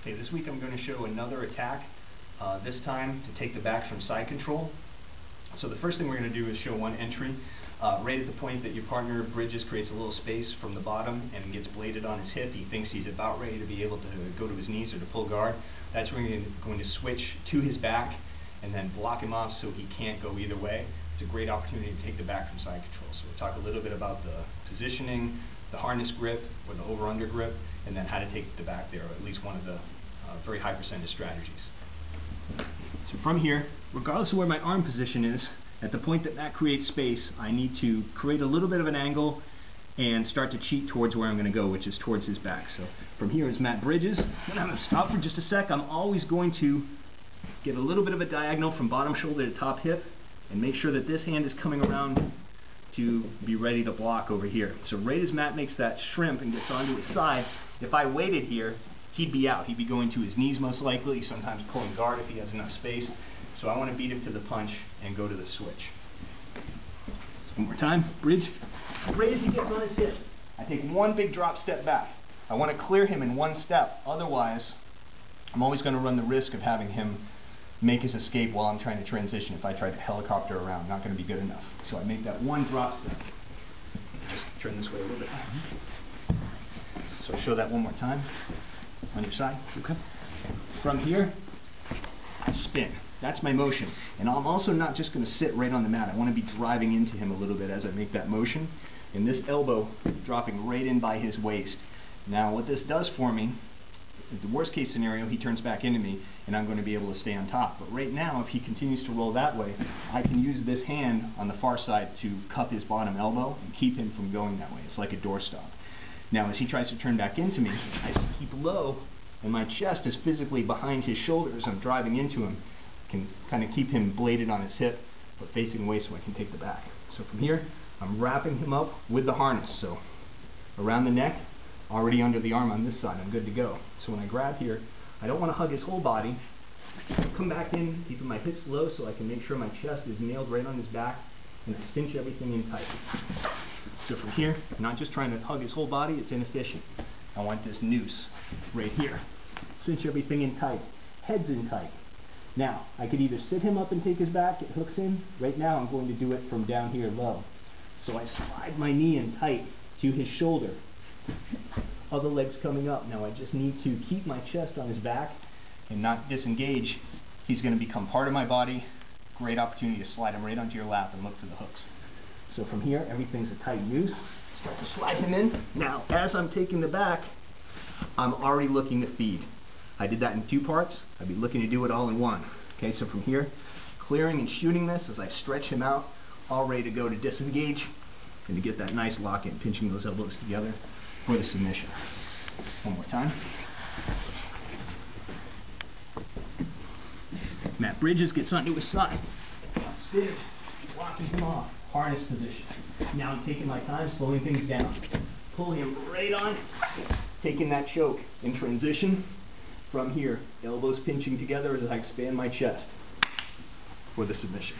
Okay, this week I'm going to show another attack, this time to take the back from side control. So the first thing we're going to do is show one entry. Right at the point that your partner bridges, creates a little space from the bottom and gets bladed on his hip. He thinks he's about ready to be able to go to his knees or to pull guard. That's when you're going to switch to his back and then block him off so he can't go either way. It's a great opportunity to take the back from side control. So we'll talk a little bit about the positioning, the harness grip or the over-under grip, and then how to take the back there, or at least one of the very high percentage strategies. So from here, regardless of where my arm position is, at the point that Matt creates space, I need to create a little bit of an angle and start to cheat towards where I'm going to go, which is towards his back. So from here, as Matt bridges, when I'm going to stop for just a sec, I'm always going to get a little bit of a diagonal from bottom shoulder to top hip and make sure that this hand is coming around to be ready to block over here. So right as Matt makes that shrimp and gets onto his side, if I waited here, he'd be out. He'd be going to his knees most likely, sometimes pulling guard if he has enough space. So I want to beat him to the punch and go to the switch. One more time, bridge. Right as he gets on his hip, I take one big drop step back. I want to clear him in one step. Otherwise, I'm always going to run the risk of having him make his escape while I'm trying to transition. If I try to helicopter around, not going to be good enough. So I make that one drop step. Just turn this way a little bit. So I'll show that one more time. On your side. Okay. From here, I spin. That's my motion. And I'm also not just going to sit right on the mat. I want to be driving into him a little bit as I make that motion. And this elbow dropping right in by his waist. Now what this does for me, the worst case scenario, he turns back into me and I'm going to be able to stay on top. But right now, if he continues to roll that way, I can use this hand on the far side to cup his bottom elbow and keep him from going that way. It's like a doorstop. Now as he tries to turn back into me, I keep low and my chest is physically behind his shoulders. I'm driving into him. I can kind of keep him bladed on his hip but facing away so I can take the back. So from here, I'm wrapping him up with the harness. So around the neck, already under the arm on this side, I'm good to go. So when I grab here, I don't want to hug his whole body. Come back in, keeping my hips low so I can make sure my chest is nailed right on his back and I cinch everything in tight. So from here, I'm not just trying to hug his whole body, it's inefficient. I want this noose right here. Cinch everything in tight. Head's in tight. Now, I could either sit him up and take his back, it hooks in. Right now I'm going to do it from down here low. So I slide my knee in tight to his shoulder. Other leg's coming up. Now I just need to keep my chest on his back and not disengage. He's going to become part of my body. Great opportunity to slide him right onto your lap and look for the hooks. So from here, everything's a tight noose. Start to slide him in. Now, as I'm taking the back, I'm already looking to feed. I did that in two parts. I'd be looking to do it all in one. Okay, so from here, clearing and shooting this as I stretch him out, all ready to go to disengage and to get that nice lock in, pinching those elbows together for the submission. One more time. Matt bridges, gets onto his side. Spin, locking him off. Harness position. Now I'm taking my time, slowing things down. Pulling him right on, taking that choke in transition. From here, elbows pinching together as I expand my chest for the submission.